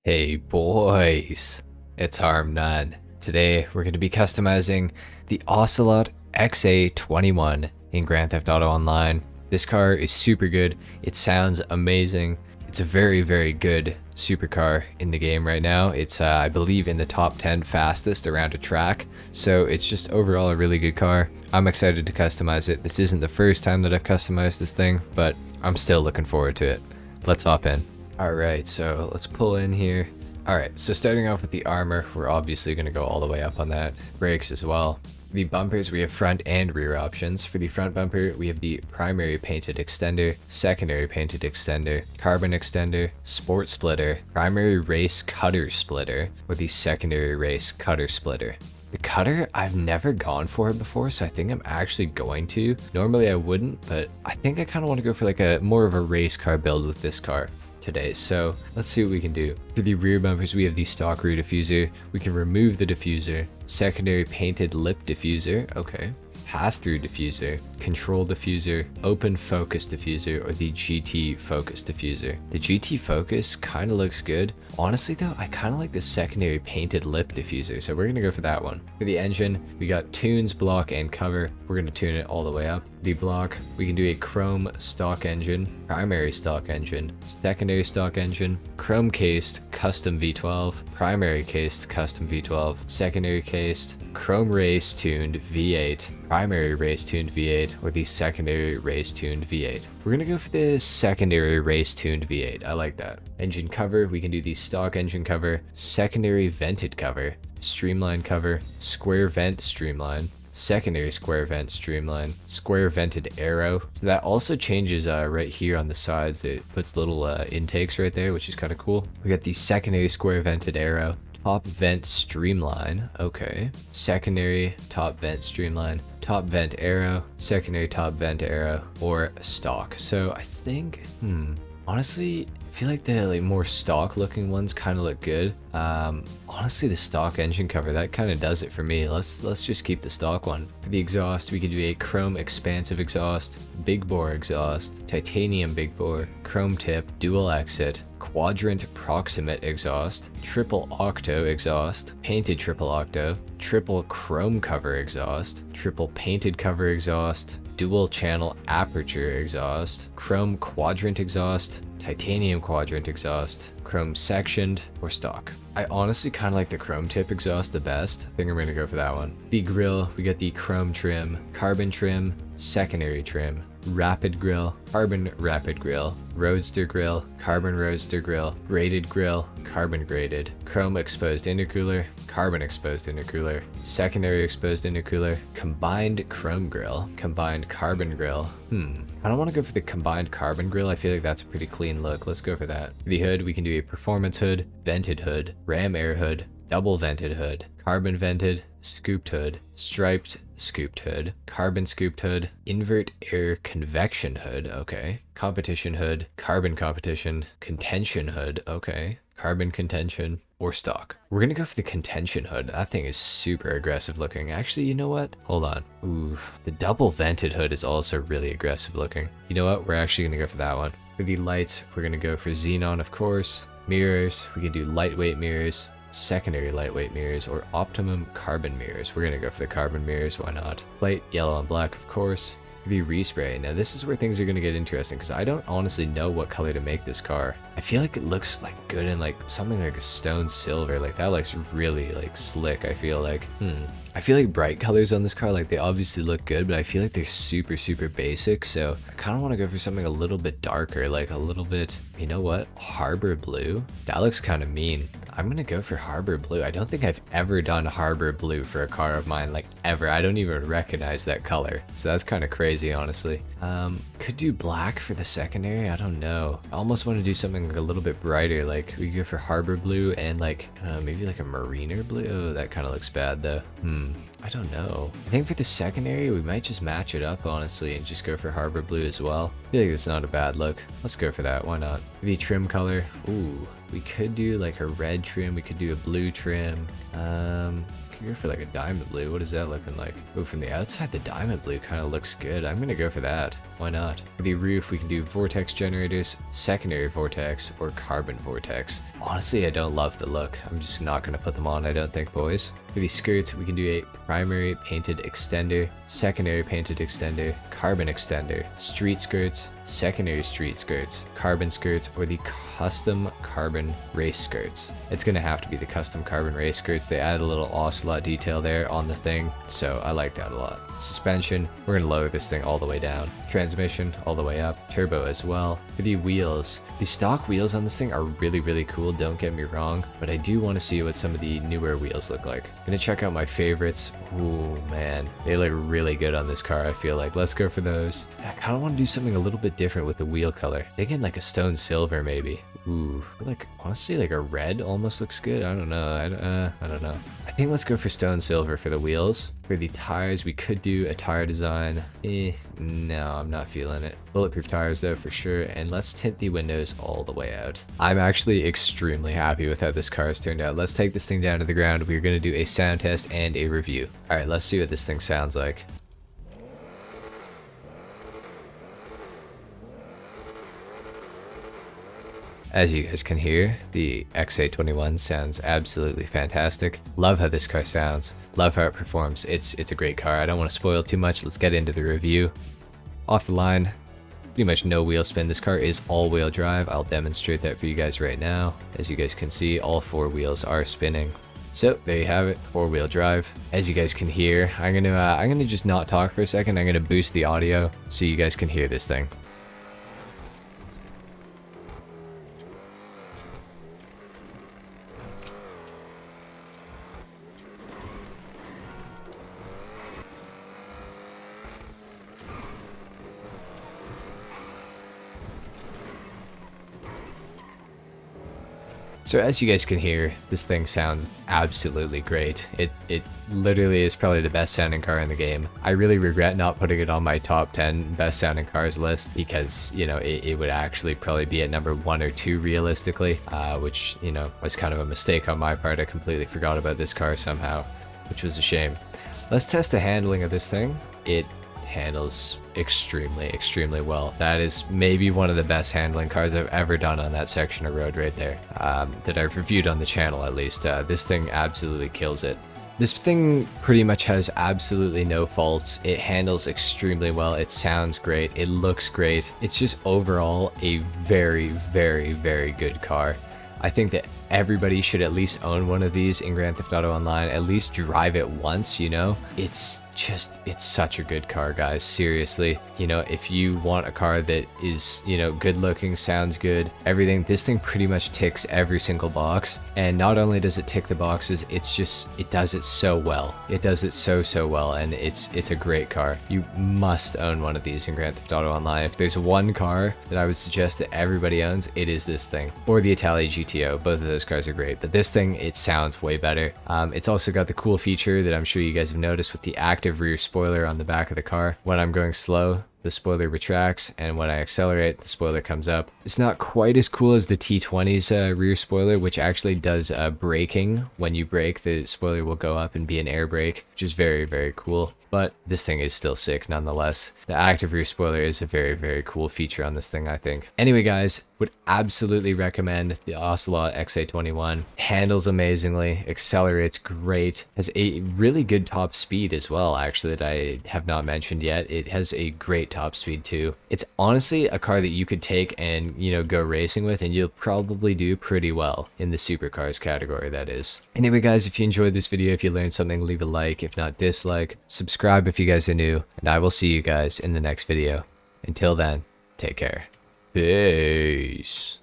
Hey boys, it's HarmNone. Today we're going to be customizing the Ocelot XA-21 in Grand Theft Auto Online. This car is super good, it sounds amazing, it's a very good supercar in the game right now. It's I believe in the top 10 fastest around a track, so it's just overall a really good car. I'm excited to customize it. This isn't the first time that I've customized this thing, but I'm still looking forward to it. Let's hop in. Alright, so let's pull in here. Alright, so starting off with the armor, we're obviously going to go all the way up on that. Brakes as well. The bumpers, we have front and rear options. For the front bumper, we have the primary painted extender, secondary painted extender, carbon extender, sport splitter, primary race cutter splitter, or the secondary race cutter splitter. The cutter, I've never gone for it before, so I think I'm actually going to. Normally I wouldn't, but I think I kind of want to go for like a more of a race car build with this car today, so let's see what we can do. For the rear bumpers, we have the stock rear diffuser. We can remove the diffuser, secondary painted lip diffuser, okay, pass-through diffuser, control diffuser, open focus diffuser, or the GT focus diffuser. The GT focus kind of looks good. Honestly though, I kind of like the secondary painted lip diffuser, so we're gonna go for that one. For the engine, we got tunes, block, and cover. We're gonna tune it all the way up. The block, we can do a chrome stock engine, primary stock engine, secondary stock engine, chrome cased custom V12, primary cased custom V12, secondary cased, chrome race tuned V8, primary race tuned V8, or the secondary race tuned V8. We're gonna go for the secondary race tuned V8. I like that. Engine cover, we can do the stock engine cover, secondary vented cover, streamline cover, square vent streamline, secondary square vent streamline, square vented arrow. So that also changes right here on the sides. It puts little intakes right there, which is kind of cool. We got the secondary square vented arrow, top vent streamline, okay, secondary top vent streamline, top vent arrow, secondary top vent arrow, or stock. So I think, honestly, I feel like the more stock looking ones kind of look good. Honestly, the stock engine cover, that kind of does it for me. Let's just keep the stock one. For the exhaust, we can do a chrome expansive exhaust, big bore exhaust, titanium big bore, chrome tip, dual exit, quadrant proximate exhaust, triple octo exhaust, painted triple octo, triple chrome cover exhaust, triple painted cover exhaust, dual channel aperture exhaust, chrome quadrant exhaust, titanium quadrant exhaust, chrome sectioned, or stock. I honestly kind of like the chrome tip exhaust the best. I think I'm going to go for that one. The grille, we get the chrome trim, carbon trim, secondary trim, rapid grille, carbon rapid grille, roadster grille, carbon roadster grille, graded grille, carbon graded, chrome exposed intercooler, carbon exposed intercooler, secondary exposed intercooler, combined chrome grille, combined carbon grille. I don't want to go for the combined carbon grille. I feel like that's a pretty clean look. Let's go for that. For the hood, we can do a performance hood, vented hood, ram air hood, double vented hood, carbon vented, scooped hood, striped scooped hood, carbon scooped hood, invert air convection hood, okay, competition hood, carbon competition, contention hood, okay, carbon contention, or stock. We're gonna go for the contention hood. That thing is super aggressive looking. Actually, you know what? Hold on. Ooh, the double vented hood is also really aggressive looking. You know what? We're actually gonna go for that one. For the lights, we're gonna go for xenon, of course. Mirrors, we can do lightweight mirrors, secondary lightweight mirrors, or optimum carbon mirrors. We're gonna go for the carbon mirrors, why not? Light yellow and black, of course. The respray. Now this is where things are gonna get interesting because I don't honestly know what color to make this car. I feel like it looks like good in like something like a stone silver. Like that looks really like slick. I feel like I feel like bright colors on this car, like they obviously look good, but I feel like they're super basic. So I kind of want to go for something a little bit darker, like a little bit, you know what, harbor blue. That looks kind of mean. I'm gonna go for harbor blue. I don't think I've ever done harbor blue for a car of mine, like ever. I don't even recognize that color, so that's kind of crazy, honestly. Could do black for the secondary. I don't know. I almost want to do something a little bit brighter, like we go for harbor blue and like maybe like a mariner blue. Oh, that kind of looks bad though. I don't know. I think for the secondary, we might just match it up, honestly, and just go for harbor blue as well. I feel like it's not a bad look. Let's go for that. Why not? The trim color. Ooh, We could do like a red trim. We could do a blue trim. Could go for like a diamond blue. What is that looking like? Oh, from the outside, the diamond blue kind of looks good. I'm gonna go for that. Why not? For the roof, we can do vortex generators, secondary vortex, or carbon vortex. Honestly, I don't love the look. I'm just not gonna put them on, I don't think, boys. For the skirts, we can do a primary painted extender, secondary painted extender, carbon extender, street skirts, secondary street skirts, carbon skirts, or the custom carbon race skirts. It's gonna have to be the custom carbon race skirts. They add a little Ocelot detail there on the thing, so I like that a lot. Suspension, we're gonna lower this thing all the way down. Transmission, all the way up. Turbo as well. For the wheels, the stock wheels on this thing are really, really cool, don't get me wrong, but I do want to see what some of the newer wheels look like. Gonna check out my favorites. Ooh, man, they look really good on this car, I feel like. Let's go for those. I kind of want to do something a little bit different with the wheel color. Thinking like a stone silver, maybe. Ooh, like honestly, like a red almost looks good. I don't know. I don't know. I think let's go for stone silver for the wheels. For the tires, we could do a tire design. No, I'm not feeling it. Bulletproof tires though, for sure. And let's tint the windows all the way out. I'm actually extremely happy with how this car has turned out. Let's take this thing down to the ground. We're going to do a sound test and a review. All right, let's see what this thing sounds like. As you guys can hear, the XA-21 sounds absolutely fantastic. Love how this car sounds. Love how it performs. It's a great car. I don't want to spoil too much. Let's get into the review. Off the line, pretty much no wheel spin. This car is all-wheel drive. I'll demonstrate that for you guys right now. As you guys can see, all four wheels are spinning. So there you have it, four-wheel drive. As you guys can hear, I'm gonna just not talk for a second. I'm gonna boost the audio so you guys can hear this thing. So as you guys can hear, this thing sounds absolutely great. It literally is probably the best sounding car in the game. I really regret not putting it on my top 10 best sounding cars list because, you know, it would actually probably be at number 1 or 2 realistically, which, you know, was kind of a mistake on my part. I completely forgot about this car somehow, which was a shame. Let's test the handling of this thing. It handles extremely well. That is maybe one of the best handling cars I've ever done on that section of road right there, that I've reviewed on the channel at least. This thing absolutely kills it. This thing pretty much has absolutely no faults. It handles extremely well. It sounds great. It looks great. It's just overall a very good car. I think that everybody should at least own one of these in Grand Theft Auto Online, at least drive it once, you know? It's such a good car, guys, seriously. You know, if you want a car that is, you know, good looking, sounds good, everything, this thing pretty much ticks every single box. And not only does it tick the boxes, it does it so well. It does it so well, and it's a great car. You must own one of these in Grand Theft Auto Online. If there's one car that I would suggest that everybody owns, it is this thing, or the Italia GTO. Both of those cars are great, but this thing, it sounds way better. It's also got the cool feature that I'm sure you guys have noticed with the active rear spoiler on the back of the car. When I'm going slow, the spoiler retracts, and when I accelerate, the spoiler comes up. It's not quite as cool as the T20's rear spoiler, which actually does braking. When you brake, the spoiler will go up and be an air brake, which is very cool. But this thing is still sick nonetheless. The active rear spoiler is a very cool feature on this thing, I think. Anyway, guys, would absolutely recommend the Ocelot XA-21. Handles amazingly, accelerates great, has a really good top speed as well, actually, that I have not mentioned yet. It has a great top speed too. It's honestly a car that you could take and, you know, go racing with, and you'll probably do pretty well in the supercars category, that is. Anyway, guys, if you enjoyed this video, if you learned something, leave a like. If not, dislike. Subscribe if you guys are new, and I will see you guys in the next video. Until then, take care. Peace.